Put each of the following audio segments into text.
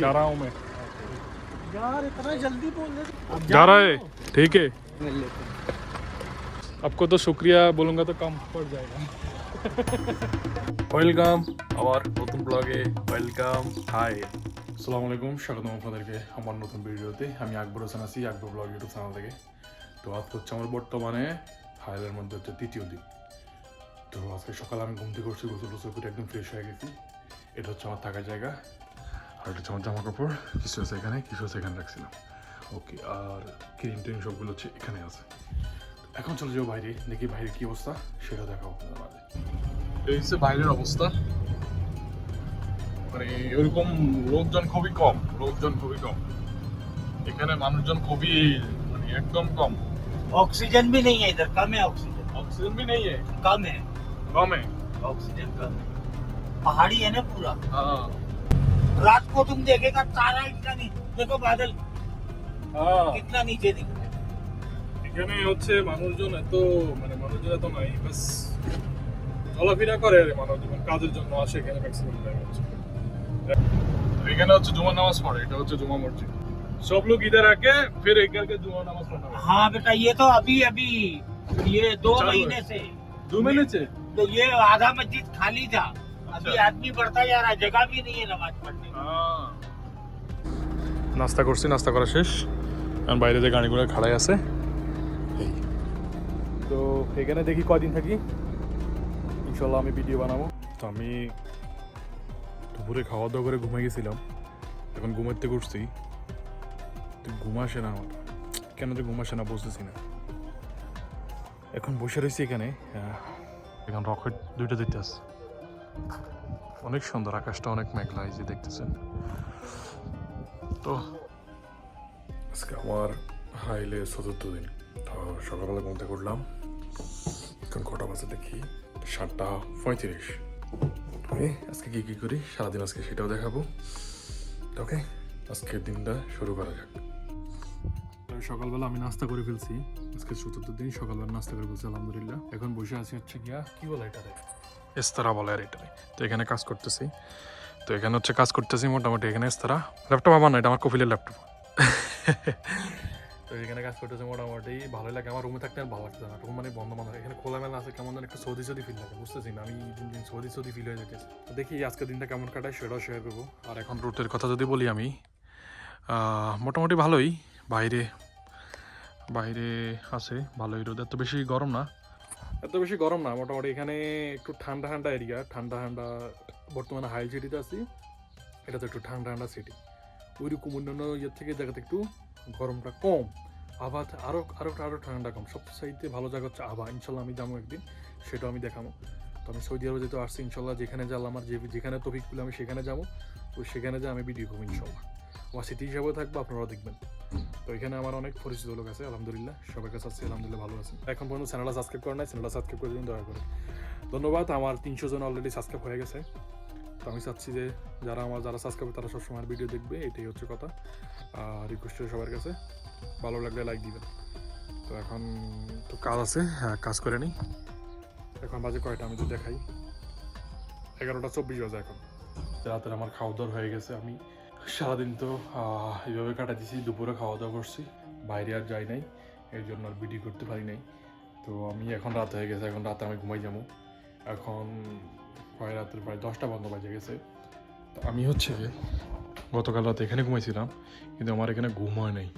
जा रहा हूँ मैं। यार इतना जल्दी बोल रहे अब जा रहा है, ठीक है। आपको तो शुक्रिया बोलूँगा तो कम पड़ जाएगा। ওয়েলকাম আমার নতুন ব্লগে, ওয়েলকাম, হাই, আসসালামু আলাইকুম, স্বাগতম আপনাদেরকে আমার নতুন ভিডিওতে। আমি আকবর হোসেন আছি আকবর ব্লগ ইউটিউব চ্যানেল থেকে। তো আজকে হচ্ছে আমার বর্তমানে হাইলের মধ্যে হচ্ছে তৃতীয় দিন। তো আজকে সকালে আমি ঘুম থেকে উঠছি, গোসল করে একদম ফ্রেশ হয়ে গেছি। এটা হচ্ছে আমার থাকার জায়গা, আর এটা হচ্ছে আমার জামা কাপড়, কিছু আছে এখানে, কিছু আছে এখানে রাখছিলাম। ওকে, আর ক্রিম ট্রিম সবগুলো হচ্ছে এখানে আছে। এখন চলে যাবো বাইরে, দেখি বাইরে কি অবস্থা সেটা দেখাবো আপনাদের মাঝে। এই হচ্ছে বাইরের অবস্থা, মানে ওইরকম লোকজন খুবই কম, এখানে মানুষজন খুবই মানে একদম কম। ऑक्सीजन भी नहीं है इधर, कम है ऑक्सीजन। ऑक्सीजन भी नहीं है, कम है ऑक्सीजन कम है। पहाड़ी है ना पूरा। हाँ रात को तुम देखेगा तारा इतना नहीं, देखो बादल हाँ, कितना नीचे दिख रहा है। এখানে হচ্ছে মানুষজন এত মানে মানুষজন এত নাই, বাস চলাফেরা করে মানুষজন কাজের জন্য আসে এখানে ম্যাক্সিমাম টাইম হচ্ছে। এখানে হচ্ছে জুমা নামাজ পড়ে, এটা হচ্ছে জুমা মসজিদ। सब लोग इधर आके फिर एक करके जुमा नमाज पढ़ना है। हाँ बेटा, ये तो अभी ये 2 चालू है। महीने से 2 महीने से तो ये आधा मस्जिद खाली था। अभी अच्छा। आदमी बढ़ता जा रहा है, जगह भी नहीं है नमाज पढ़ने की। নাস্তা করছি, নাস্তা করা শেষ, কারণ বাইরে যে গাড়িগুলো খাড়াই আছে। এই তো এখানে দেখি কয়দিন থাকি, ইনশাল্লাহ আমি ভিডিও বানাবো। তো আমি দুপুরে খাওয়া দাওয়া করে ঘুমিয়ে গেছিলাম, এখন ঘুমাতে করছি, তো ঘুম আসে না আমার, কেন যে ঘুম আসে না বুঝতেছি না। এখন বসে রয়েছি এখানে, এখন রকেট দুইটা দেখতে আসছে, অনেক সুন্দর, আকাশটা অনেক মেঘলা, এই যে দেখতেছেন। তো আজকে আমার হাইলে ৪র্থ দিন। তো সকালবেলা ঘুমতে করলাম, এখন কটা বাজে দেখি, ৭:৩৫। ওকে, আজকে কী করি সারাদিন আজকে সেটাও দেখাবো। ওকে, আজকের দিনটা শুরু করা যাক। সকালবেলা আমি নাস্তা করে ফেলছি, আজকে ৪র্থ দিন, সকালবেলা নাস্তা করে ফেলছি আলহামদুলিল্লাহ। এখন বসে আছি হচ্ছে গিয়া কি বলে এটারে, এস্তারা বলে আর এটারে। তো এখানে কাজ করতেছি, মোটামুটি এখানে এস্তারা, ল্যাপটপ আমার না, এটা আমার কফিলের ল্যাপটপ। তো এখানে কাজ করতেছে মোটামুটি ভালোই লাগে। আমার রুমে থাকতে আর ভালো লাগছে না, রুম মানে বন্ধ, এখানে খোলামেলা আছে, কেমন যেন একটু সৌদি ফিল লাগে, বুঝতেছি না, আমি দিন দিন সৌদি ফিল হয়ে যেতেছে। তো দেখি আজকের দিনটা কেমন কাটায় সেটাও শেয়ার করবো। আর এখন রুটের কথা যদি বলি, আমি মোটামুটি ভালোই, বাইরে আছে ভালোই রোদ, এত বেশি গরম না, মোটামুটি এখানে একটু ঠান্ডা এরিয়া, ঠান্ডা বর্তমানে হাই সিটিতে আছি, এটা তো একটু ঠান্ডা সিটি, ওইরকম অন্যান্য ইয়ের থেকে জায়গাতে একটু গরমটা কম, আবহাওয়া আরও ঠান্ডা কম। সবচেয়ে চাইতে ভালো জায়গা হচ্ছে আবহাওয়া, ইনশাল্লাহ আমি যাবো একদিন, সেটাও আমি দেখাবো। তো আমি সৌদি আরবে যেহেতু আসছি, ইনশাল্লাহ যেখানে যাবো, আমার যেখানে তৌফিক পেলে আমি সেখানে যাবো, তো সেখানে যা আমি ভিডিও করবো ইনশাল্লাহ, আমার স্মৃতি হিসাবেও থাকবো, আপনারাও দেখবেন। তো এখানে আমার অনেক পরিচিত লোক আছে আলহামদুলিল্লাহ, সবার কাছে আছে আলহামদুলিল্লাহ, ভালো আছে। এখন পর্যন্ত চ্যানেলটা সাবস্ক্রাইব করে নাই, চ্যানেলটা সাবস্ক্রাইব করে দিন দয়া করে, ধন্যবাদ। আমার ৩০০ জন অলরেডি সাবস্ক্রাইব হয়ে গেছে। তো আমি চাচ্ছি যে যারা সাবস্ক্রাইব তারা সবসময় ভিডিও দেখবে, এটাই হচ্ছে কথা। আর রিকোয়েস্ট সবার কাছে, ভালো লাগলে লাইক দিবেন। তো এখন তো কাজ আছে, হ্যাঁ কাজ করে নিই। এখন বাজে কয়টা আমি তো দেখাই, 11:24 বাজে এখন। রাতের আমার খাওয়া দাওয়া হয়ে গেছে, আমি সারাদিন তো এইভাবে কাটা দিছি, দুপুরে খাওয়া দাওয়া করছি, বাইরে আর যাই নাই, এই জন্য আর ভিডিও করতে পারি নাই। তো আমি এখন রাত হয়ে গেছে, এখন রাতে আমি ঘুমাই যাবো, এখন রাতের প্রায় 10টা বন্ধ বাজে গেছে। তো আমি হচ্ছে গতকাল রাতে এখানে ঘুমাইছিলাম, কিন্তু আমার এখানে ঘুম হয় নাই,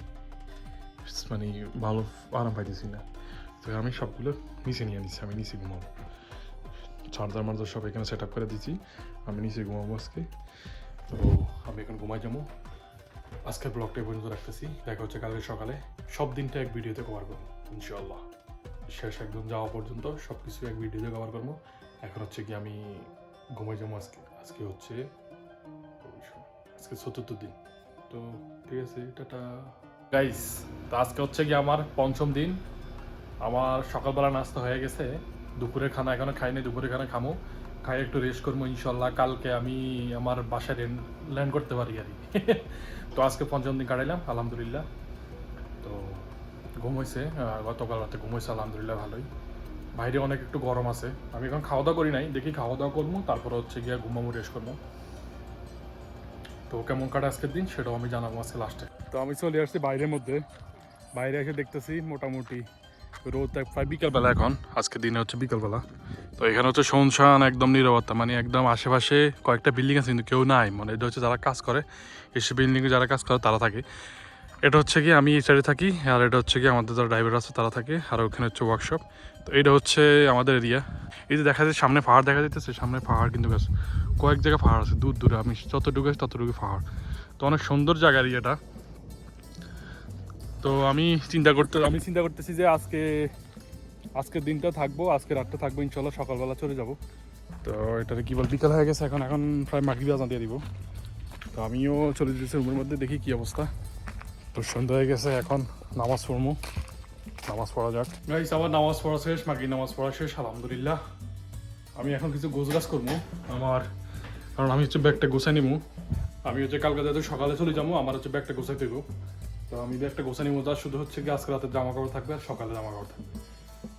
মানে ভালো আরাম পাইতেছি না। তো আমি সবগুলো নিচে নিয়ে নিচ্ছি, আমি নিচে ঘুমাবো, চার্জার সব এখানে সেট আপ করে দিচ্ছি, আমি নিচে ঘুমাবো আজকে। তো আমি এখন ঘুমাই যাবো, আজকের ব্লগটা এই পর্যন্ত রাখতেছি, দেখা হচ্ছে কালকে সকালে, সব দিনটা এক ভিডিওতে কভার করবো ইনশাল্লাহ, শেষ একদম যাওয়া পর্যন্ত সব কিছু এক ভিডিওতে কভার করবো। এখন হচ্ছে কি আমি ঘুমাই যাবো আজকে হচ্ছে ৪র্থ দিন। তো ঠিক আছে, টাটা গাইস। তো আজকে হচ্ছে কি আমার ৫ম দিন, আমার সকালবেলা নাস্তা হয়ে গেছে, দুপুরের খানা এখনো খাইনি, দুপুরের খানা খামো, খাই একটু রেস্ট করবো, ইনশাল্লাহ কালকে আমি আমার বাসায় ল্যান্ড করতে পারি আর কি। তো আজকে ৫ম দিন কাটাইলাম আলহামদুলিল্লাহ। তো ঘুম হয়েছে, গতকাল রাতে ঘুম হয়েছে আলহামদুলিল্লাহ ভালোই। বাইরে অনেক একটু গরম আছে, আমি এখন খাওয়া দাওয়া করি নাই, দেখি খাওয়া দাওয়া করবো, তারপরে হচ্ছে গিয়ে ঘুমাবো, রেস্ট করবো। তো কেমন কাটে আজকের দিন সেটাও আমি জানাবো আজকে লাস্টে। তো আমি চলে আসছি বাইরের মধ্যে, বাইরে এসে দেখতেছি মোটামুটি রোদ প্রায় বিকালবেলা, এখন আজকের দিনে হচ্ছে বিকালবেলা। তো এখানে হচ্ছে শুনশান একদম নীরবতা, মানে একদম আশেপাশে কয়েকটা বিল্ডিং আছে কিন্তু কেউ নাই, মানে এটা হচ্ছে যারা কাজ করে এসব বিল্ডিংয়ে যারা কাজ করে তারা থাকে। এটা হচ্ছে কি আমি এই সাইডে থাকি, আর এটা হচ্ছে কি আমাদের যারা ড্রাইভার আছে তারা থাকে, আর ওখানে হচ্ছে ওয়ার্কশপ। তো এটা হচ্ছে আমাদের এরিয়া। এই যে দেখা যাচ্ছে সামনে পাহাড় দেখা যাইতেছে, সামনে পাহাড় কিন্তু গাছ কয়েক জায়গায় পাহাড় আছে দূর দূরে, আমি যতটুকু আছে ততটুকু পাহাড়। তো অনেক সুন্দর জায়গা এরিয়াটা। তো আমি চিন্তা করতেছি যে আজকের দিনটা থাকবো, আজকে রাতটা থাকবো, ইনশাল্লাহ সকালবেলা চলে যাব। তো এটাতে কি বল বিকাল হয়ে গেছে, এখন প্রায় মাগরিব আজান দিয়ে দিব। তো আমিও চলে যেতেছি রুমের মধ্যে, দেখি কি অবস্থা। তো সন্ধ্যা হয়ে গেছে, এখন নামাজ পড়বো, নামাজ পড়া যাক গাইস। আবার নামাজ পড়া শেষ, মাগরিব নামাজ পড়া শেষ আলহামদুলিল্লাহ। আমি এখন কিছু গোছগাছ করবো আমার, কারণ আমি হচ্ছে ব্যাগটা গোছাই নিবো। আমি হচ্ছে কালকে যেহেতু সকালে চলে যাবো, আমার হচ্ছে ব্যাগটা গোছাই দেবো। তো আমি ব্যাগটা গোছাই নিবো, যা শুধু হচ্ছে কি আজকে রাতের জামা কাপড় থাকবে আর সকালে জামা কাপড় থাকবে।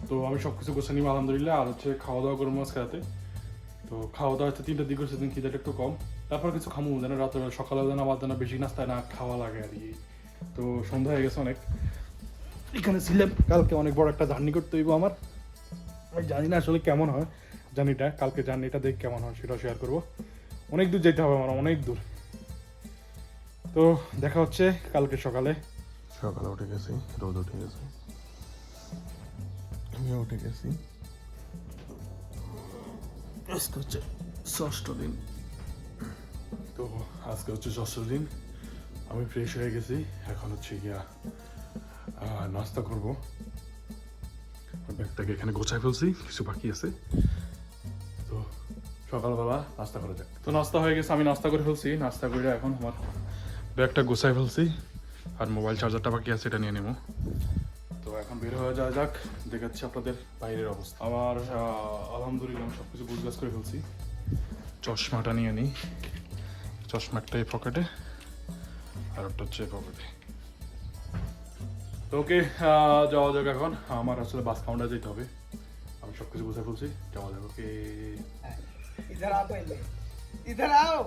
তো আমি সব কিছু গোছাই নিবো আলহামদুলিল্লাহ। আর হচ্ছে খাওয়া দাওয়া করবো আজকে রাতে। তো খাওয়া দাওয়া হচ্ছে 3টার দিকে, সেদিন খিদাটা একটু কম, তারপর কিছু খামু যেন রাতে সকালে যেন আমার যেন বেশি নাস্তায় না খাওয়া লাগে আর কি। তো সন্ধ্যা হয়ে গেছে অনেক, এখানে ছিলাম, কালকে অনেক বড় একটা জার্নি করতে হইব আমার। আমি জানি না আসলে কেমন হয় জার্নিটা, কালকে জার্নিটা দেখে কেমন হয় সেটাও শেয়ার করবো। অনেক দূর যেতে হবে আমার, অনেক দূর। তো দেখা হচ্ছে কালকে সকালে। সকালে উঠে গেছি, রোদ উঠে গেছে, আমিও উঠে গেছি। আজকে হচ্ছে 6ষ্ঠ দিন। তো আজকে হচ্ছে 6ষ্ঠ দিন, আমি ফ্রেশ হয়ে গেছি, এখন হচ্ছে গিয়া নাস্তা করবো। ব্যাগটাকে এখানে গোছায় ফেলছি, কিছু বাকি আছে। তো সকালবেলা নাস্তা করা যাক। তো নাস্তা হয়ে গেছে, আমি নাস্তা করে ফেলছি, নাস্তা করে এখন আমার ব্যাগটা গোছায় ফেলছি, আর মোবাইল চার্জারটা বাকি আছে এটা নিয়ে নেবো। তো এখন বের হয়ে যাওয়া যাক, দেখাচ্ছি আপনাদের বাইরের অবস্থা। আমার আলহামদুলিল্লাহ সব কিছু গুছগাছ করে ফেলছি। চশমাটা নিয়ে নিই, চশমাটা এই পকেটে আর ওটা হচ্ছে এই পকেটে। তো ওকে, যাওয়া যাক এখন। আমার আসলে বাস কাউন্টার যেতে হবে, আমি সব কিছু বুঝে ফেলছি, যাওয়া যাক। ওকে इधर आओ पहले, इधर आओ।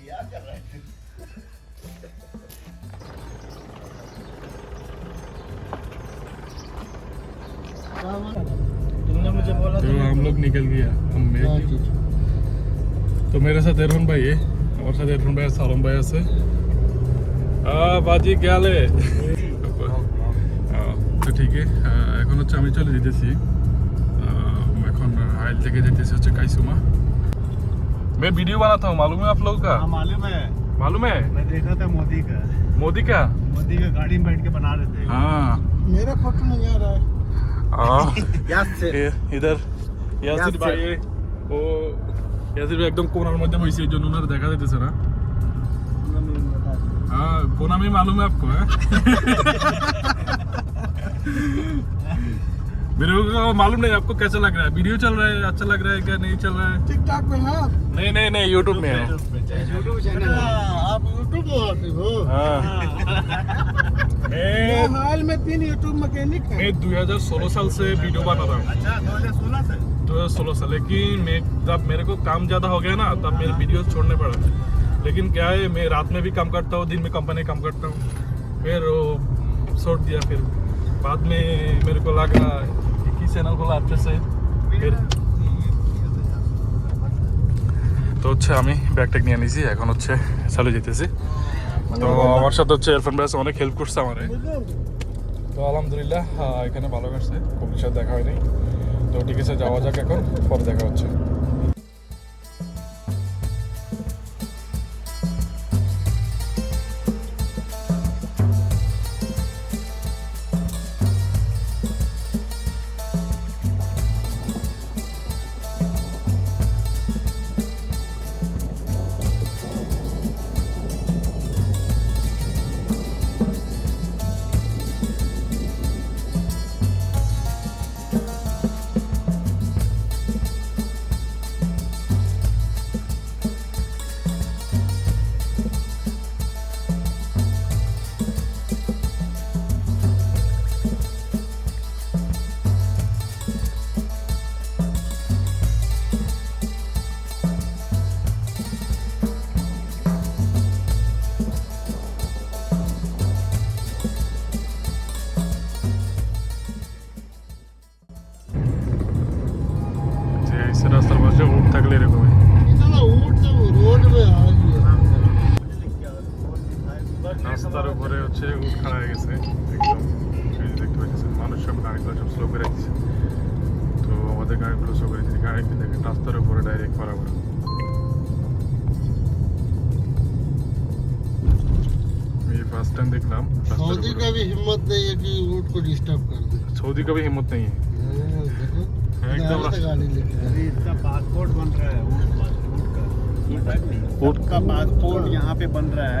क्या कर रहे हैं? तुमने मुझे बोला तो हम लोग निकल गया, तो मेरे साथ इरफान भाई है, আমার সাথে ইরফান ভাই, সালম ভাই আছে। বাজি গেলে তো ঠিক আছে। এখন হচ্ছে আমি চলে যেতেছি, এখন হাইল থেকে যেতেছি হচ্ছে কাইসুমা। मैं वीडियो बनाता हूँ, मालूम है आप लोगों का? हाँ मालूम है, मालूम है? मैं देखा था मोदी का मोदी का गाड़ी में बैठ के बना रहे थे। हाँ मेरा फोटो नहीं आ रहा है। इधर यासिर भाई है, ও यासिर भाई एकदम कोनार মধ্যে বসে, এই জন্য ওনার দেখা যাইতেছে না। हाँ कोना में मालूम है आपको? है मेरे को मालूम नहीं आपको कैसा लग रहा है, वीडियो चल रहा है, अच्छा लग रहा है क्या, नहीं चल रहा है? टिकटॉक पे है? नहीं यूट्यूब में है। यूट्यूब चैनल है, आप यूट्यूब पे हो? हाँ मैं हाल में 3 यूट्यूब मैकेनिक है। मैं 2016 साल से वीडियो बना रहा हूँ। अच्छा 2016 से? 2016 से, लेकिन मैं जब मेरे को काम ज़्यादा हो गया ना, तब मेरे वीडियो छोड़ने पड़ा। लेकिन क्या है, मैं रात में भी काम करता हूँ, दिन में कंपनी काम करता हूँ, फिर वो छोड़ दिया। फिर बाद में मेरे को लगा एक ही चैनल खोला अच्छे से, फिर তো হচ্ছে আমি ব্যাগট্যাগ নিয়ে নিয়েছি, এখন হচ্ছে চলে যেতেছি। তো আমার সাথে হচ্ছে ইরফান ভাই অনেক হেল্প করছে আমারে। তো আলহামদুলিল্লাহ এখানে ভালো করছে, পুলিশের সাথে দেখা হয়নি। তো ঠিক আছে, যাওয়া যাক এখন, পরে দেখা হচ্ছে। হচ্ছে উঠ খাড়া হয়ে গেছে একদম, এই যে দেখতে পাচ্ছেন মানুষ সব গাড়িগুলো সব স্লো করে দিচ্ছে। তো আমাদের গাড়িগুলো স্লো করে দিচ্ছে, গাড়ি দেখেন রাস্তার উপরে ডাইরেক্ট বরাবর। ये फर्स्ट टाइम देख रहा सऊदी का भी हिम्मत नहीं है कि ऊँट को डिस्टर्ब कर दे। सऊदी का भी हिम्मत नहीं है देखो एकदम इधर से गाड़ी लेके जा रही है। इसका पासपोर्ट बन रहा है ऊँट का। ऊँट का पासपोर्ट यहाँ पे बन रहा है,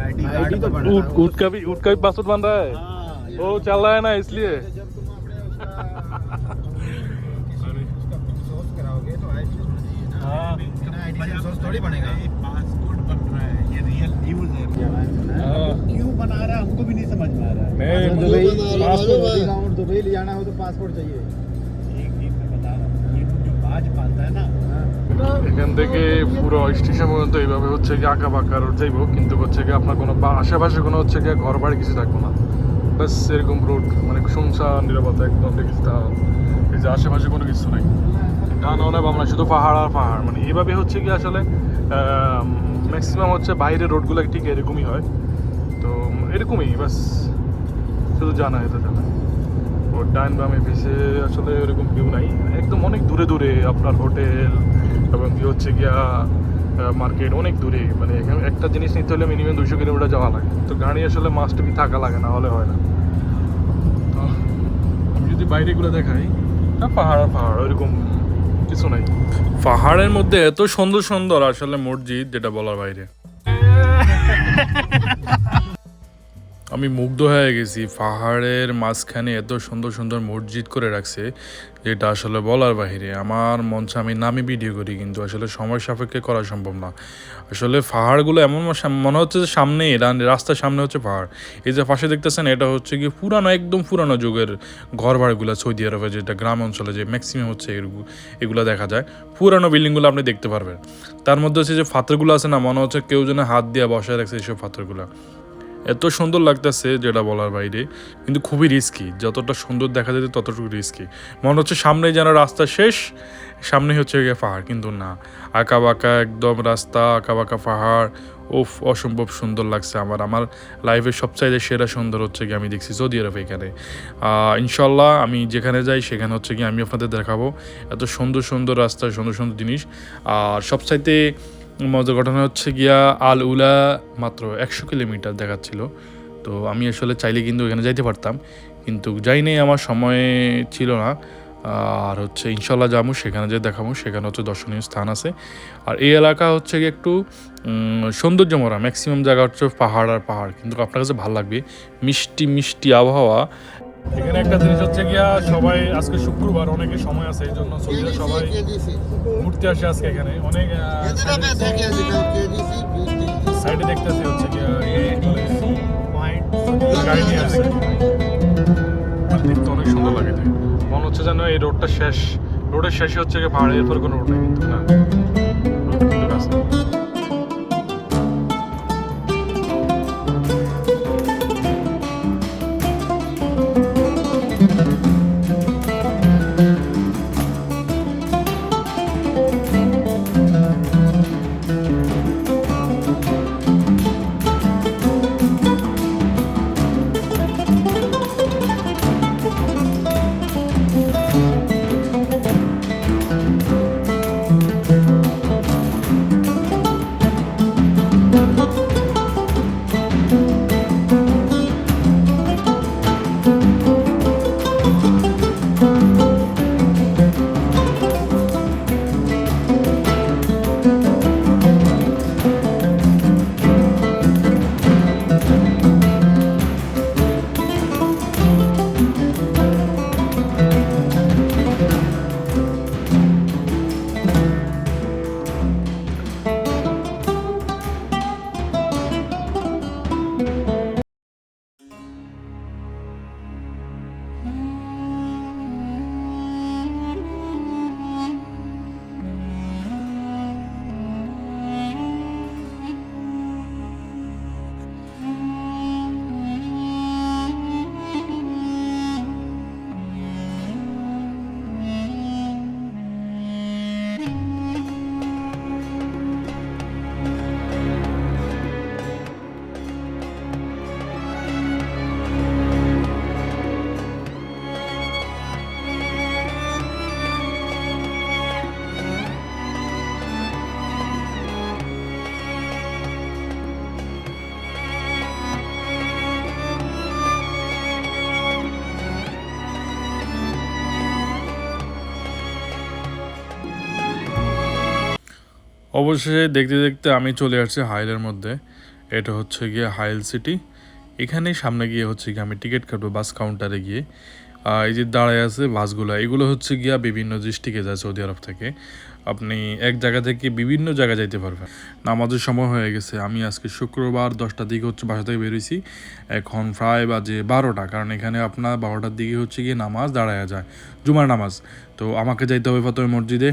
आईडी कार्ड तो बन रहा है। ऊँट का भी पासपोर्ट बन रहा है। हाँ, वो चल रहा है ना इसलिए। जब तुम अपने उसका सोर्स कराओगे तो आईडी तो होना चाहिए ना। हाँ। बिना आईडी से सोर्स थोड़ी बनेगा। पासपोर्ट बन रहा है, ये रियल न्यूज़ है। क्यों बना रहा है हमको भी नहीं समझ में आ रहा है। नहीं, दुबई पासपोर्ट दुबई ले जाना हो तो पासपोर्ट चाहिए। एक मैं बता रहा हूँ, ये जो बाज पालता है ना, এখান থেকে পুরো স্টেশন পর্যন্ত এইভাবে হচ্ছে কি আঁকা বাঁকা রোড যাইবো, কিন্তু হচ্ছে কি আপনার কোনো বা আশেপাশে কোনো হচ্ছে কি ঘর বাড়ি কিছু থাকবো না, বাস এরকম রোড মানে শুনশান নিরাপত্তা একদম রেগিস্তা। এই যে আশেপাশে কোনো কিছু নাই, ডানা না বামনা শুধু পাহাড় আর পাহাড়, মানে এইভাবে হচ্ছে কি আসলে ম্যাক্সিমাম হচ্ছে বাইরের রোডগুলো ঠিক এরকমই হয়। তো এরকমই বাস, শুধু জানা এটা জানা। ওর ডান বামে পিছে আসলে ওরকম ভিউ নাই, একদম অনেক দূরে দূরে আপনার হোটেল এবং কি হচ্ছে গিয়া মার্কেট অনেক দূরে, মানে এখানে একটা জিনিস নিতে হলে মিনিমাম 200 কিলোমিটার যাওয়া লাগে। তো গাড়ি আসলে মাস্ট বি থাকা লাগে, না হলে হয় না। তো আমি যদি বাইরেগুলো দেখাই, পাহাড় আর পাহাড় ওইরকম কিছু নাই। পাহাড়ের মধ্যে এত সুন্দর সুন্দর আসলে মসজিদ যেটা বলার বাইরে। আমি মুগ্ধ হয়ে গেছি, পাহাড়ের মাঝখানে এত সুন্দর সুন্দর মসজিদ করে রাখছে যেটা আসলে বলার বাইরে। আমার মন চায় আমি নামে ভিডিও করি, কিন্তু আসলে সময় সাপেক্ষে করা সম্ভব না। আসলে পাহাড়গুলো এমন মনে হচ্ছে যে সামনেই রাস্তার সামনে হচ্ছে পাহাড়। এই যে পাশে দেখতেছেন এটা হচ্ছে কি পুরানো, একদম পুরানো যুগের ঘর বাড়িগুলো সৌদি আরবে, যেটা গ্রাম অঞ্চলে যে ম্যাক্সিমাম হচ্ছে এগুলো দেখা যায়। পুরানো বিল্ডিংগুলো আপনি দেখতে পারবেন। তার মধ্যে হচ্ছে যে পাথরগুলো আছে না, মনে হচ্ছে কেউ যেন হাত দিয়ে বসায় রাখছে এইসব পাথরগুলো। এত সুন্দর লাগতেছে যেটা বলার বাইরে, কিন্তু খুবই রিস্কি। যতটা সুন্দর দেখা যেত ততটুকু রিস্কি। মনে হচ্ছে সামনে যেন রাস্তা শেষ, সামনে হচ্ছে গিয়ে পাহাড়, কিন্তু না, আঁকা বাঁকা একদম রাস্তা, আঁকা বাঁকা পাহাড়। ওফ, অসম্ভব সুন্দর লাগছে। আমার লাইফের সবচাইতে সেরা সুন্দর হচ্ছে কি আমি দেখছি সৌদি আরবে এখানে। ইনশাল্লাহ আমি যেখানে যাই সেখানে হচ্ছে কি আমি আপনাদের দেখাবো এত সুন্দর সুন্দর রাস্তা, সুন্দর সুন্দর জিনিস। আর সবচাইতে মজার ঘটনা হচ্ছে গিয়া আল উলা মাত্র 100 কিলোমিটার দেখাচ্ছিল। তো আমি আসলে চাইলে কিন্তু এখানে যাইতে পারতাম, কিন্তু যাই নেই, আমার সময় ছিল না। আর হচ্ছে ইনশাল্লাহ যাবো, সেখানে যে দেখাবো, সেখানে হচ্ছে দর্শনীয় স্থান আছে। আর এই এলাকা হচ্ছে গিয়ে একটু সৌন্দর্যমরা, ম্যাক্সিমাম জায়গা হচ্ছে পাহাড় আর পাহাড়, কিন্তু আপনার কাছে ভালো লাগবে, মিষ্টি মিষ্টি আবহাওয়া। এখানে একটা জিনিস হচ্ছে গিয়া, সবাই আজকে শুক্রবার, অনেকে সময় আছে, এই জন্য সবাই ঘুরতে আসে আজকে এখানে। অনেক সাইডে দেখতেছি হচ্ছে গিয়া গাড়ি নিয়ে আসছে, দেখতে অনেক সুন্দর লাগে। মনে হচ্ছে যেন এই রোডটা শেষ, রোডের শেষে হচ্ছে গিয়ে পাহাড়, এরপর কোনো রোড নেই, কিন্তু না, রোড কিন্তু আছে। অবশেষে দেখতে দেখতে আমি চলে আসছি হাইলের মধ্যে। এটা হচ্ছে গিয়ে হাইল সিটি। এখানেই সামনে গিয়ে হচ্ছে গিয়ে আমি টিকিট কাটবো বাস কাউন্টারে গিয়ে। এই যে দাঁড়ায় আছে বাসগুলো, এগুলো হচ্ছে গিয়া বিভিন্ন ডিস্ট্রিক্টে যায় সৌদি আরব থেকে। আপনি এক জায়গা থেকে বিভিন্ন জায়গায় যাইতে পারবেন। নামাজের সময় হয়ে গেছে, আমি আজকে শুক্রবার 10টার দিকে হচ্ছে বাসা থেকে বেরোইছি। এখন প্রায় বাজে 12টা, কারণ এখানে আপনার 12টার দিকে হচ্ছে গিয়ে নামাজ দাঁড়ায়া যায়, জুমার নামাজ। তো আমাকে যাইতে হবে প্রথমে মসজিদে।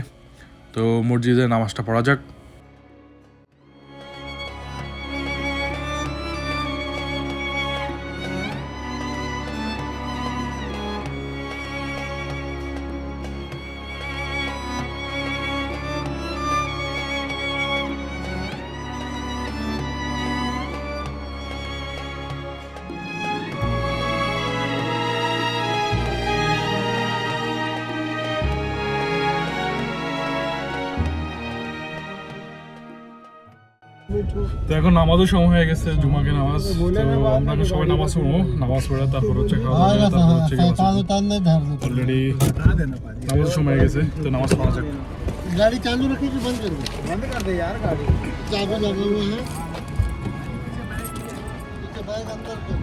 তো মসজিদে নামাজটা পড়া যাক। তো এখন নামাজের সময় হয়ে গেছে, জুমাকে নামাজ। তো আমরা এখন সবাই নামাজ পড়বো, নামাজ পড়ে তারপর হচ্ছে খাওয়া দাওয়া, তারপর হচ্ছে অলরেডি নামাজের সময় হয়ে গেছে। তো নামাজ পড়া যাক। गाड़ी चालू रखी कि बंद कर दो? बंद कर दे यार गाड़ी। चाबी लगे हुए हैं। पीछे बैग अंदर कर।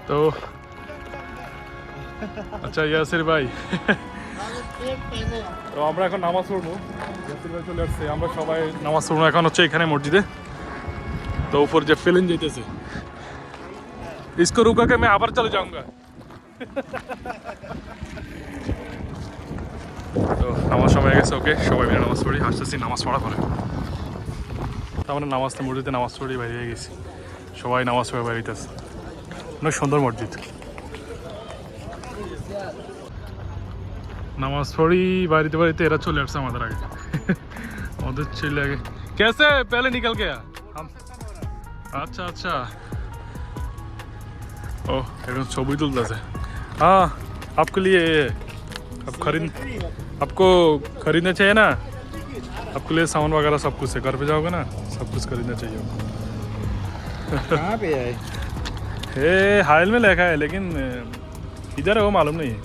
তো আচ্ছা ইয়াসির ভাই, आगे पेट पहने। তো আমরা এখন নামাজ পড়বো। ইয়াসির ভাই চলে আসছে, আমরা সবাই নামাজ পড়বো এখন হচ্ছে এখানে মসজিদে। তো উপর যে প্লেন যাইতেছে, इसको रुका के मैं আবার চলে जाऊंगा। তো নামাজ সময় হয়ে গেছে, ওকে সবাই মিলে নামাজ পড়ি। আসতেছি নামাজ পড়া পরে। তার মানে নামাজটা মসজিদে নামাজ পড়ি বাইরে গেছি, সবাই নামাজ পড়ে বাড়িতেছে। অনেক সুন্দর মসজিদ। নামাজ পড়ি বাড়িতে বাড়িতে, এরা চলে আসছে আমাদের আগে। আমাদের ছেলে আগে कैसे पहले निकल गया हम। अच्छा अच्छा, ओ এখন ছবি তুলতেছে। हाँ आपके लिए अब आपको खरीदना चाहिए ना, आपके लिए सामान वगैरह सब कुछ है। घर पे जाओगे ना, सब कुछ खरीदना चाहिए। कहाँ पे है? ये हाइल में लिखा है, लेकिन इधर है वो मालूम नहीं है।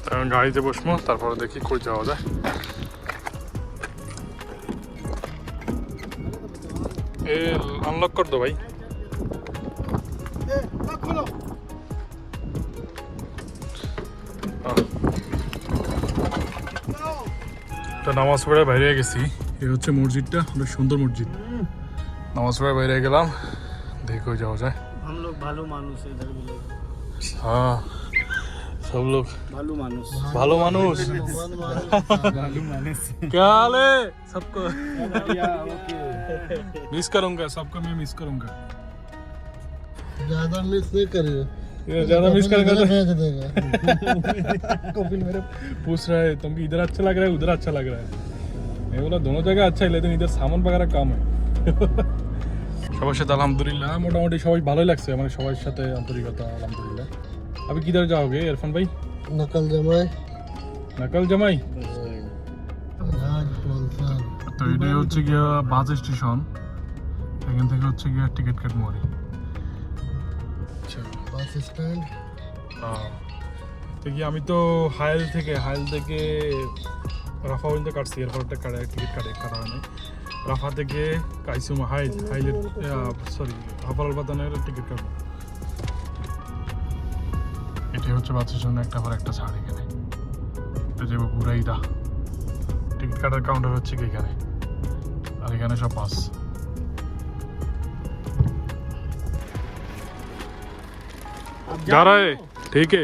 এখন গাড়িতে বসবো, তারপরে দেখি কই যাওয়া যায়। এ আনলক কর দো ভাই। তো নামাজ পড়ে বাইরে গেছি। এই হচ্ছে মসজিদটা, অনেক সুন্দর মসজিদ। নামাজ পড়ে বাইরে গেলাম, দেখি কই যাওয়া যায়। हम लोग भालू मानुस है इधर भी लोग। हाँ सब लोग भालू मानुस। भालो मानुस। भालू मानुस। क्या हाल है सबको? बढ़िया, ओके। मिस करूंगा सबको, मैं मिस करूंगा। ज्यादा मिस नहीं करिए, ये ज्यादा मिस करेगा तो भेज देगा। कपिल मेरे पूछ रहा है तुमको इधर अच्छा लग रहा है उधर अच्छा लग रहा है। मैं बोला दोनों जगह अच्छा है, लेकिन इधर सामान वगैरह कम है। সবার সাথে আলহামদুলিল্লাহ মোটামুটি সবাই ভালোই লাগছে, মানে সবার সাথে আন্তরিকতা আলহামদুলিল্লাহ। अभी किधर जाओगे इरफान भाई? नकल जमाए নকল জামাই। आज पल्सर তো এটাই হচ্ছে গিয়া বাস স্টেশন, এখান থেকে হচ্ছে গিয়া টিকিট কাটবো আর কি। আচ্ছা बस स्टैंड। তো কি আমি তো হাইল থেকে রাফা পর্যন্ত কাটছি, এরপর একটা টিকিট কাটা হয় নাই। রাফা থেকে কাইসুমা হাইলের সরি হাফাল বাতানের টিকিট কাটবো। এটাই হচ্ছে বাসের জন্য একটা পর একটা ছাড় এখানে। এটা যাবো বুরাইদা, টিকিট কাটার কাউন্টার হচ্ছে কি এখানে, আর এখানে সব বাস। जा रहा है ठीक है।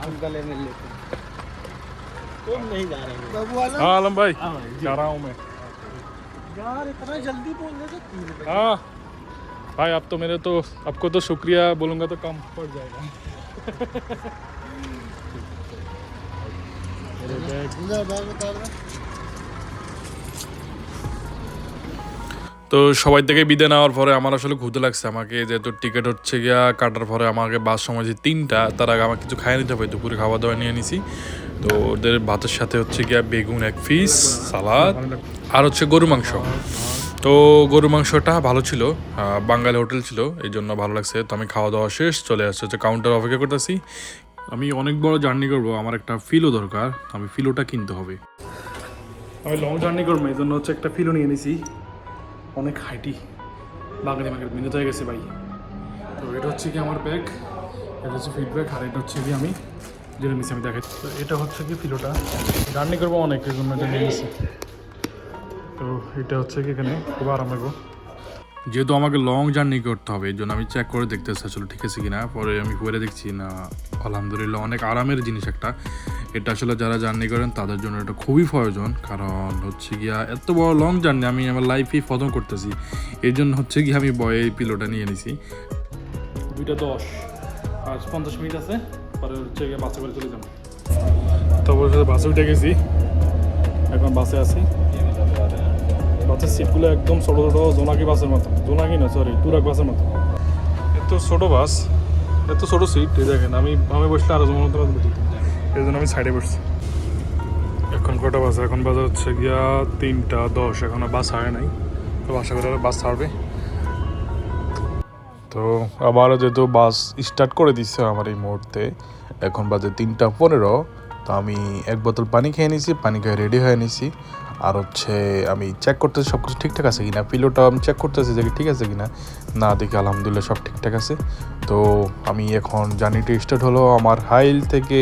हम गले मिल लेते हैं। तुम नहीं जा रहे हो? हाँ आलम भाई जा रहा हूँ मैं। यार इतना जल्दी बोल रहे थे 3 रुपए। हाँ भाई आप तो मेरे तो आपको तो शुक्रिया बोलूँगा तो कम पड़ जाएगा। इधर बैग उतार दे। তো সবাই থেকে বিদায় নেওয়ার পরে আমার আসলে ক্ষুধা লাগছে। আমাকে যেহেতু টিকিট হচ্ছে গিয়া কাটার পরে আমাকে বাস সময় যে 3টা, তার আগে আমাকে কিছু খাইয়ে নিতে হবে। দুপুরে খাওয়া দাওয়া নিয়ে নিছি। তো ওদের ভাতের সাথে হচ্ছে গিয়া বেগুন 1 পিস, সালাদ আর হচ্ছে গরু মাংস। তো গরুর মাংসটা ভালো ছিল, বাঙালি হোটেল ছিল, এই জন্য ভালো লাগছে। তো আমি খাওয়া দাওয়া শেষ চলে আসছে হচ্ছে কাউন্টার অপেক্ষা করতেছি। আমি অনেক বড় জার্নি করবো, আমার একটা ফিলও দরকার, আমি ফিলোটা কিনতে হবে। আমি লং জার্নি করবো, এই জন্য হচ্ছে একটা ফিলও নিয়ে নিছি। অনেক হাইটি বাঙালি মার্কেট মিলে হয়ে গেছে ভাই। তো এটা হচ্ছে কি আমার ব্যাগ, এটা হচ্ছে ফিডব্যাক, আর এটা হচ্ছে কি আমি যেটা নিচ্ছি আমি দেখাচ্ছি। তো এটা হচ্ছে কি ফিলোটা, জার্নি করবো অনেক, এই জন্য এটা নিয়ে নিচ্ছি। তো এটা হচ্ছে কি এখানে খুব আরাম লাগবে, যেহেতু আমাকে লং জার্নি করতে হবে, এই জন্য আমি চেক করে দেখতেছি আসলে ঠিক আছে কিনা। পরে আমি পরে দেখছি না, আলহামদুলিল্লাহ অনেক আরামের জিনিস একটা। এটা আসলে যারা জার্নি করেন তাদের জন্য এটা খুবই প্রয়োজন, কারণ হচ্ছে গিয়া এত বড় লং জার্নি আমি আমার লাইফেই প্রথম করতেছি, এই জন্য হচ্ছে গিয়ে আমি এই পিলোটা নিয়ে নিছি। 2:10 আর 50 মিনিট আছে, পরে হচ্ছে গিয়ে বাসে করে চলে যাবো। তারপর বাসে উঠে গেছি, এখন বাসে আছি। বাসের সিটগুলো একদম ছোটো ছোটো জোনাকি বাসের মতো, জোনাকি না সরি টুরাক বাসের মতো। এত ছোটো বাস, এত ছোটো সিট, এই দেখেন আমি বসলে আরও জমানো বুঝি, এই জন্য আমি সাইডে বসছি। এখন কটা বাজে, এখন বাজে হচ্ছে গিয়া 3:10, এখনও বাস ছাড়ে নাই। তো আশা করি বাস ছাড়বে। তো আবারও যেহেতু বাস স্টার্ট করে দিচ্ছে আমার এই মুহূর্তে, এখন বাজে 3:15। তো আমি এক বোতল পানি খেয়ে নিয়েছি, পানি খেয়ে রেডি হয়ে নিয়েছি। আর হচ্ছে আমি চেক করতেছি সব কিছু ঠিকঠাক আছে কিনা, পিলোটা আমি চেক করতেছি যে ঠিক আছে কিনা, না দেখি আলহামদুলিল্লাহ সব ঠিকঠাক আছে। তো আমি এখন জার্নিটি স্টার্ট হলো আমার হাইল থেকে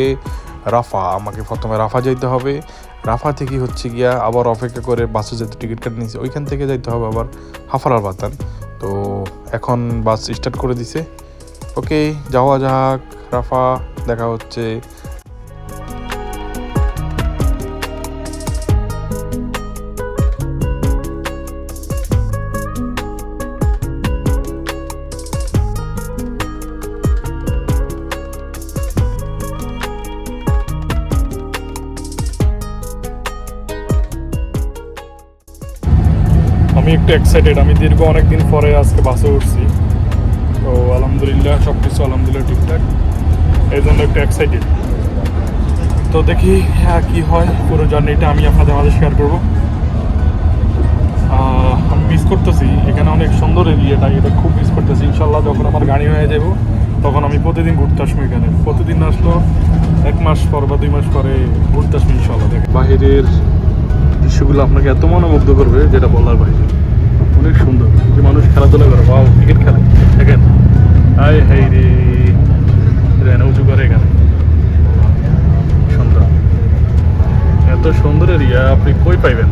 রাফা। আমাকে প্রথমে রাফা যাইতে হবে, রাফা থেকে হচ্ছে গিয়া আবার অপেক্ষা করে বাসে যেতে টিকিট কেটে নিয়েছি, ওইখান থেকে যাইতে হবে আবার হাফারার বাতান। তো এখন বাস স্টার্ট করে দিছে, ওকে যাওয়া যাক রাফা, দেখা হচ্ছে। আমি একটু এক্সাইটেড, আমি দীর্ঘ অনেকদিন পরে আজকে বাসে উঠছি। তো আলহামদুলিল্লাহ সব কিছু আলহামদুলিল্লাহ ঠিকঠাক, এই জন্য একটু এক্সাইটেড। তো দেখি হ্যাঁ কী হয়, পুরো জার্নিটা আমি আপনাদের মাঝে শেয়ার করবো। আমি মিস করতেছি, এখানে অনেক সুন্দর এরিয়াটা, এটা খুব মিস করতেছি। ইনশাল্লাহ যখন আমার গাড়ি হয়ে যাব তখন আমি প্রতিদিন ঘুরতে আসবো এখানে, প্রতিদিন আসলো 1 মাস পর বা 2 মাস পরে ঘুরতে আসবো ইনশাল্লাহ। দেখে বাইরের দৃশ্যগুলো আপনাকে এত মনোমুগ্ধ করবে যেটা বলার বাইরে, অনেক সুন্দর। যে মানুষ খেলাধুলা করে, বাও ক্রিকেট খেলে দেখেন, হাই হাই রে এখানে উঁচু করে, এখানে সুন্দর, এত সুন্দর এরিয়া আপনি কই পাইবেন।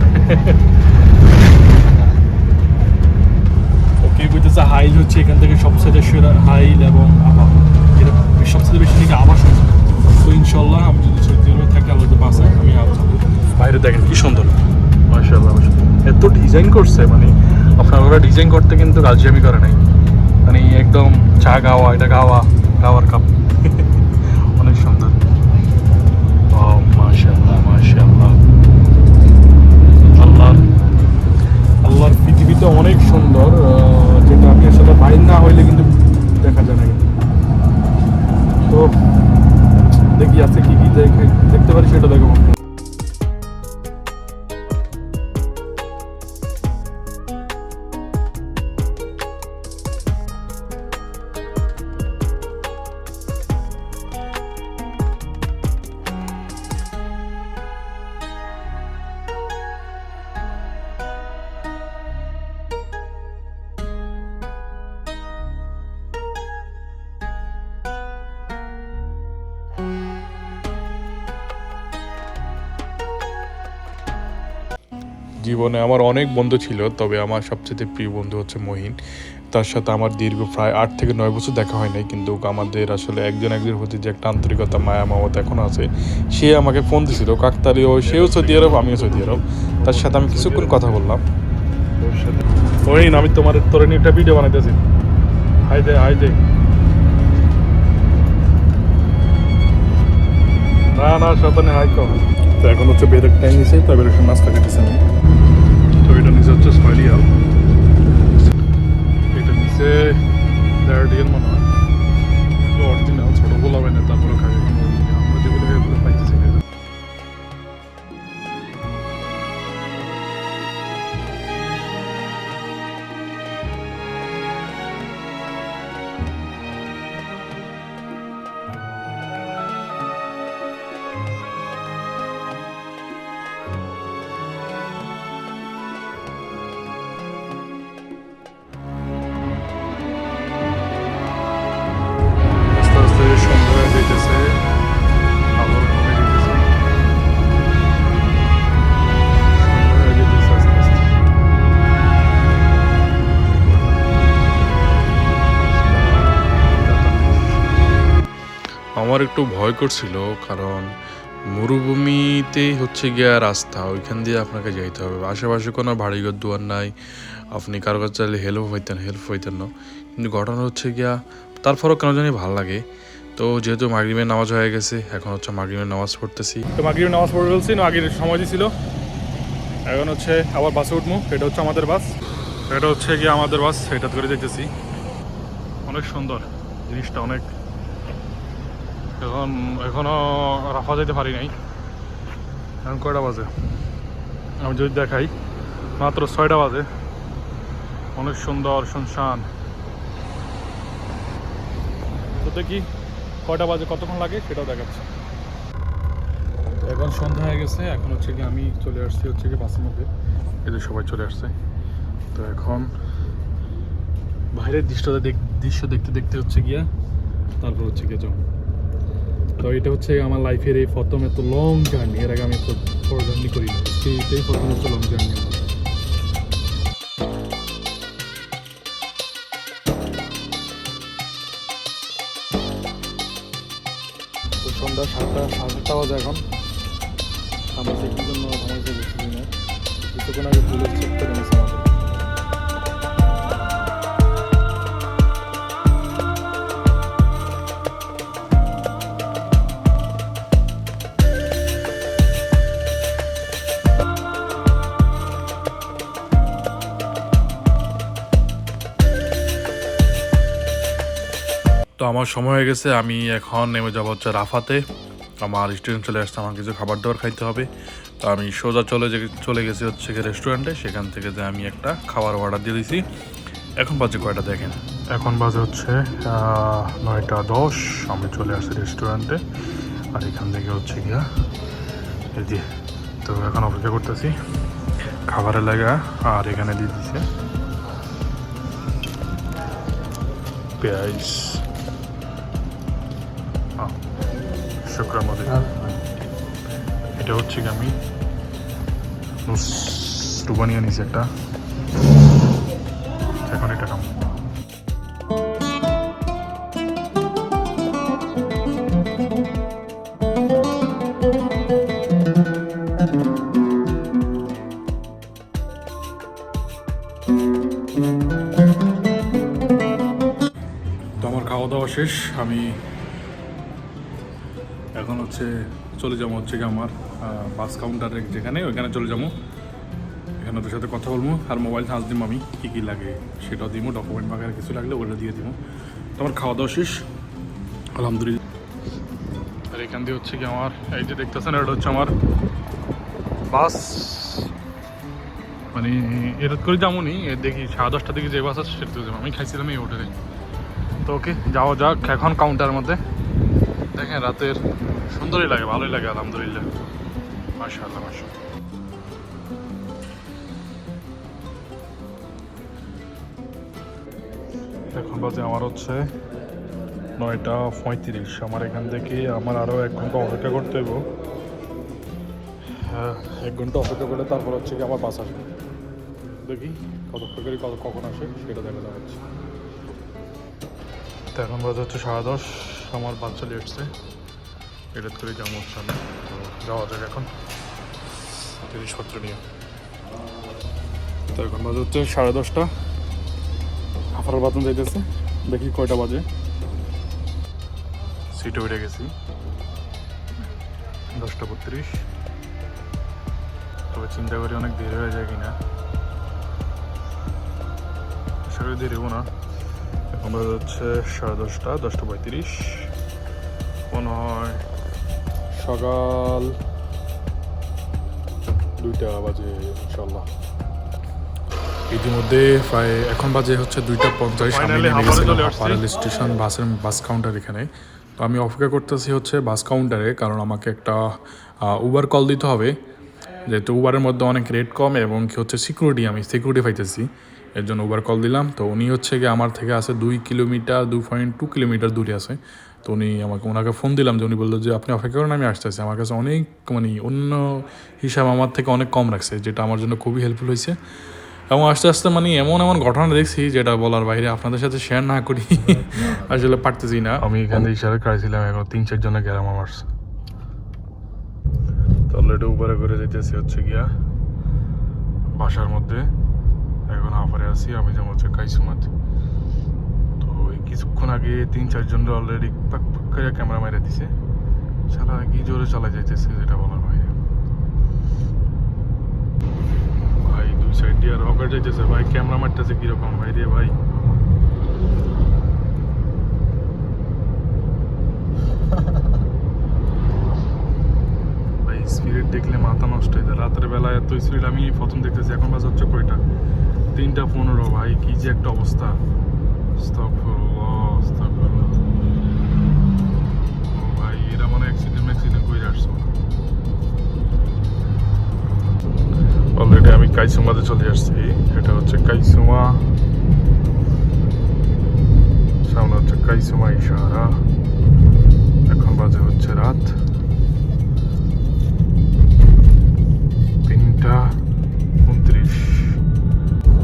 ওকে বলতেছে হাইল হচ্ছে এখান থেকে সবচেয়ে সেরা হাইল এবং আবার এটা সবচেয়ে বেশি থেকে আবার শুনছি। তো ইনশাল্লাহ আমি যদি সৌদি আরবে থাকি আলাদা বাসে আমি আবার যাবো। বাইরে দেখেন কি সুন্দর, মাশাআল্লাহ এত ডিজাইন করছে, মানে আপনার ওরা ডিজাইন করতে কিন্তু গালজিয়ামি করে নাই, মানে একদম চা গাওয়া, এটা গাওয়ার কাপ। অনেক সুন্দর, মাশাআল্লাহ মাশাআল্লাহ। আল্লাহর পৃথিবীতে অনেক সুন্দর, যেটা আপনি আসলে বাইর না হইলে কিন্তু দেখা যায় না। তো দেখি আছে কি কি দেখতে পারি সেটা দেখো। জীবনে আমার অনেক বন্ধু ছিল, তবে আমার সবচেয়ে প্রিয় বন্ধু হচ্ছে মহিন। তার সাথে আমার দীর্ঘ প্রায় 8 থেকে 9 বছর দেখা হয় নাই, কিন্তু আমাদের আসলে একজন একজনের প্রতি যে একটা আন্তরিকতা মায়া মমতা এখন আছে। সে আমাকে ফোন দিছিল কাকতালীয়, সেও সৌদি আরব আমিও সৌদি আরব, তার সাথে আমি কিছুক্ষণ কথা বললাম। মহিন আমি তোর নিয়ে একটা ভিডিও বানাইতেছি, হাই দে। না সাথে হাই কম। তো এখন হচ্ছে বেরের টাইম নিয়েছে, তো বেরের নাস্তা খেতেছে আমি। তো এটা নিচে হচ্ছে স্মাইলিয়াল, এটা নিচে ডেয়ার মনে হয় অরিজিনাল, ছোটো গোলাপে না, তারপরে খাই আমরা যেগুলো পাইতেছি। আমার একটু ভয় করছিল, কারণ মরুভূমিতেই হচ্ছে গিয়া রাস্তা, ওইখান দিয়ে আপনাকে যাইতে হবে। আশেপাশে কোনো বাড়িঘর দুয়ার নাই, আপনি কারো কাছে চাইলে হেল্প হইতেন না। কিন্তু ঘটনা হচ্ছে গিয়া তারপরও কেন জানি ভালো লাগে। তো যেহেতু মাগরিবের নামাজ হয়ে গেছে, এখন হচ্ছে মাগরিবের নামাজ পড়তেছি। তো মাগরিবের নামাজ পড়ে ফেলছি, মাগরিবের সময় ছিল। এখন হচ্ছে আবার বাসে উঠবো। এটা হচ্ছে আমাদের বাস, এটা হচ্ছে গিয়ে আমাদের বাস, এটা করে দেখতেছি। অনেক সুন্দর জিনিসটা, অনেক। এখনও রাফা যেতে পারি নাই। এখন কয়টা বাজে আমি যদি দেখাই, মাত্র 6টা বাজে। অনেক সুন্দর শুনশান। তো দেখি কয়টা বাজে, কতক্ষণ লাগে সেটাও দেখাচ্ছে। এখন সন্ধ্যা হয়ে গেছে, এখন হচ্ছে কি আমি চলে আসছি হচ্ছে কি বাসের মধ্যে। এদের সবাই চলে আসছে। তো এখন বাইরের দৃশ্য দেখতে দেখতে হচ্ছে গিয়া তারপর হচ্ছে গিয়ে যাও। তো এটা হচ্ছে আমার লাইফের এই প্রথম এত লং জার্নি। এর আগে আমি জার্নি করি না, এইটাই প্রথম হচ্ছে লং জার্নি আমার। তো সন্ধ্যা 7টা বাজে এখন। আমরা চেকিং জন্য ঘুমাইতে বসছি না, কিছুক্ষণ আগে পুলিশ চেক করে নিয়েছে আমাদের। তো আমার সময় হয়ে গেছে, আমি এখন নেমে যাবো হচ্ছে রাফাতে। আমার স্টুডেন্ট চলে আসছে, আমার কিছু খাবার দাবার খাইতে হবে। তো আমি সোজা চলে গেছি হচ্ছে রেস্টুরেন্টে। সেখান থেকে যে আমি একটা খাবার অর্ডার দিয়ে দিয়েছি। এখন বাজে কয়টা দেখেন, এখন বাজে হচ্ছে 9টা 10। আমি চলে আসছি রেস্টুরেন্টে, আর এখান থেকে হচ্ছে গিয়া এই যে। তো এখন অপেক্ষা করতেছি খাবারের লাগা। আর এখানে দিয়ে দিচ্ছে পেঁয়াজ, শুকরা মধ্যে। এটা হচ্ছে কি আমি বানিয়ে নিয়েছি একটা। এখন এটা খাম। তো আমার খাওয়া দাওয়া শেষ, আমি এখন হচ্ছে চলে যাবো হচ্ছে কি আমার বাস কাউন্টারে, যেখানে ওইখানে চলে যাবো। এখানে ওদের সাথে কথা বলবো, আর মোবাইল চার্জ দিব। আমি কী লাগে সেটাও দিব, ডকুমেন্ট বাগের কিছু লাগলে ওটা দিয়ে দিব। তো আমার খাওয়া দাওয়া শেষ আলহামদুলিল্লাহ। আর এখান দিয়ে হচ্ছে কি আমার এই যে দেখতেছেন, এটা হচ্ছে আমার বাস। মানে এটা করে যেমনই দেখি 10:30টার দিকে যে বাস আছে সেটা যাবো। আমি খাইছিলাম এই হোটেলে। তো ওকে, যাওয়া যাক এখন কাউন্টারের মধ্যে। দেখেন রাতের সুন্দরই লাগে, ভালোই লাগে আলহামদুলিল্লাহ, মাশাআল্লাহ মাশাআল্লাহ। এখন বাজে আমার হচ্ছে 9টা 35। আমার এখান থেকে আমার আরও 1 ঘন্টা অপেক্ষা করতে হইব। 1 ঘন্টা অপেক্ষা করলে তারপর হচ্ছে কি আমার বাস আসবে। দেখি কখন আসে সেটা দেখা যাচ্ছে। তো এখন বাজে হচ্ছে 10:30। আমার বাস চলে এসছে, এটা করে যাবো হচ্ছে আমি। তো যাওয়া যাক এখন জিনিসপত্র নিয়ে। তো এখন বাজে হচ্ছে 10:30। আফার বাতন যাইতেছে, দেখি কয়টা বাজে। সিটে উঠে গেছি 10টা 32। তবে চিন্তা করি অনেক দেরি হয়ে যায় কিনা, আশা করি দেরি হবো না। এখন বাজে হচ্ছে 10:30, 10টা 35। মনে হয় সকাল 2টা বাজে ইনশাল্লাহ। ইতিমধ্যে প্রায় এখন বাজে হচ্ছে 2টা 50। আমি নেমে গেছিলাম রেল স্টেশন বাস কাউন্টার এখানে। তো আমি অপেক্ষা করতেছি হচ্ছে বাস কাউন্টারে, কারণ আমাকে একটা উবার কল দিতে হবে। যেহেতু উবারের মধ্যে অনেক রেট কম এবং কি হচ্ছে আমি সিকিউরিটি পাইতেছি, এর জন্য উবার কল দিলাম। তো উনি হচ্ছে গিয়ে আমার থেকে আছে 2.2 কিলোমিটার দূরে আছে। তো ওনাকে ফোন দিলাম, যে উনি বললো যে আপনি অপেক্ষা করেন, আমি আসতেছি। আমার কাছে অনেক অন্য হিসাব আমার থেকে অনেক কম রাখছে, যেটা আমার জন্য খুবই হেল্পফুল হয়েছে। এবং আস্তে আস্তে মানে এমন এমন ঘটনা দেখছি যেটা বলার বাইরে, আপনাদের সাথে শেয়ার না করি আসলে পারতেছি না। আমি এখানে ইশারা করেছিলাম, এখন 3-4 জনে গেলাম আমার, তাহলে এটা উপরে করে যেতেছি হচ্ছে গিয়া বাসার মধ্যে। এখন আফারে আছি, আমি যেমন হচ্ছে কাইসুমাতে। তো এই কিছুক্ষণ আগে 3-4 জন অলরেডি পাক পাক করে ক্যামেরা মাইরা দিছে, সারা কি জোরে চালা যাইতেছে যেটা বলার বাইরে। ভাই 2 সাইড দিয়ে রকেট যাইতেছে ভাই, ক্যামেরা মারতেছে কিরকম ভাই রে ভাই। ভাই স্পিড দেখলে মাথা নষ্ট হয়ে যায়। রাতের বেলা এত স্পিড আমি প্রথম দেখতেছি, এখন বাজে হচ্ছে কয়টা, 3:15 ভাই, কি যে একটা অবস্থা। ভাই এরা মানে অ্যাক্সিডেন্ট করে আসছো। অলরেডি আমি কাইসুমাতে চলে আসছি। এটা হচ্ছে কাইসুমা, সামনে হচ্ছে কাইসুমা ইশারা। এখন বাজে হচ্ছে রাত 3:29।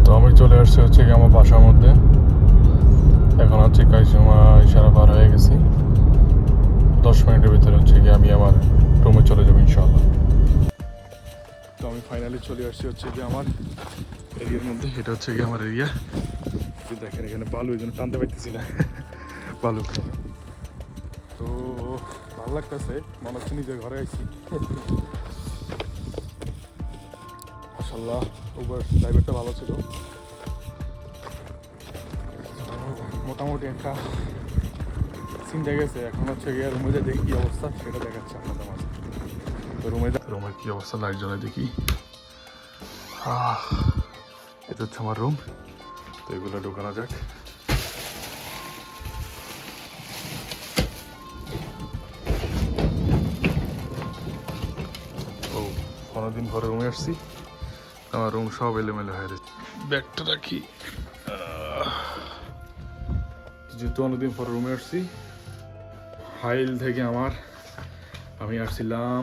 তো আমি চলে আসছি হচ্ছে কি আমার বাসার মধ্যে। এখন হচ্ছে কাইসুমা ইশারা পার হয়ে গেছি। 10 মিনিটের ভিতরে হচ্ছে কি আমি আমার রুমে চলে যাবো ইনশাআল্লাহ। তো আমি ফাইনালি চলে আসছি হচ্ছে কি আমার এরিয়ার মধ্যে। এটা হচ্ছে কি আমার এরিয়া। দেখেন এখানে বালু, এই জন্য টানতে পারতেছি না বালু। তো ভালো লাগতেছে, মনে হচ্ছে নিজের ঘরে আইছি। মাশাআল্লাহ উবার ড্রাইভারটা ভালো ছিল। মোটামুটি একটা সিন দেখেছে। এখন হচ্ছে গিয়ে রুমে যে দেখি কী অবস্থা সেটা দেখাচ্ছে আপনাদের মাঝে। তো রুমের কী অবস্থা, লাইট জ্বলে দেখি। এটা হচ্ছে আমার রুম। তো এগুলো ঢোকানো যাক। ও অনেকদিন পরে রুমে আসছি, আমার রুম সব এলোমেলো হয়ে গেছে। ব্যাগটা রাখি, যেহেতু অনেকদিন পরে রুমে আসছি। হাইল থেকে আমি আসছিলাম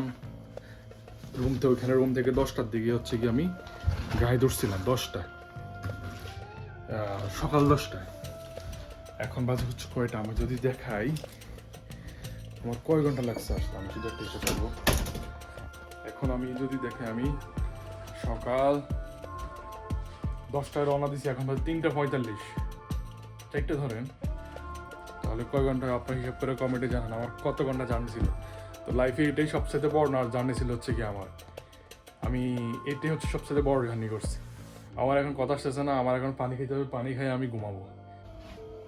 রুম থেকে, ওইখানে রুম থেকে 10টার দিকে হচ্ছে কি আমি গায়ে ধরছিলাম 10টা, সকাল 10টায়। এখন বাজে হচ্ছে কয়টা, আমি যদি দেখাই আমার কয় ঘন্টা লাগছে আসতে, আমি যদি একটা হিসেব করবো। এখন আমি যদি দেখে আমি সকাল 10টায় রওনা দিছি, এখন বাজে 3:45, 4টে ধরেন, তাহলে কয় ঘন্টা আপনার হিসাব করে কমেন্টে জানান আমার কত ঘন্টা জার্নি ছিল। তো লাইফে এটাই সবচেয়ে বড় না জার্নি ছিল হচ্ছে কি আমার, আমি এটাই হচ্ছে সবচেয়ে বড় জার্নি করছি। আমার এখন কথা আসতেছে না, আমার এখন পানি খেতে হবে, পানি খাই আমি ঘুমাবো।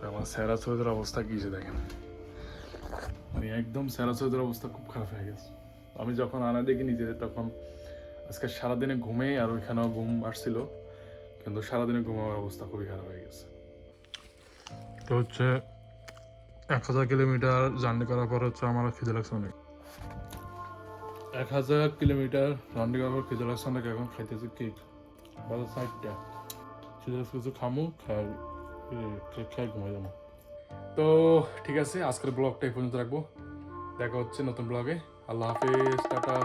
আমার স্যারা সৈয়দের অবস্থা কী যে দেখেন, মানে একদম স্যারা সৈয়দের অবস্থা খুব খারাপ হয়ে গেছে। আমি যখন আনা দেখি নিজেদের, তখন আজকে সারাদিনে ঘুমে আর ওইখানেও ঘুম আসছিল, কিন্তু সারাদিনে ঘুমাবার অবস্থা খুবই খারাপ হয়ে গেছে। তো হচ্ছে 1000 কিলোমিটার জার্নি করার পর হচ্ছে আমার খিদে লাগছে অনেক। 1000 কিলোমিটার জার্নি করার পর খিদে লাগছে অনেক। এখন খাইতেছি কেক, বাজার 4টা, কিছু খামু, খাই ঘুমাই যাবো। তো ঠিক আছে, আজকের ব্লগটা এই পর্যন্ত রাখবো। দেখা হচ্ছে নতুন ব্লগে। আল্লাহ হাফেজ, টাটা।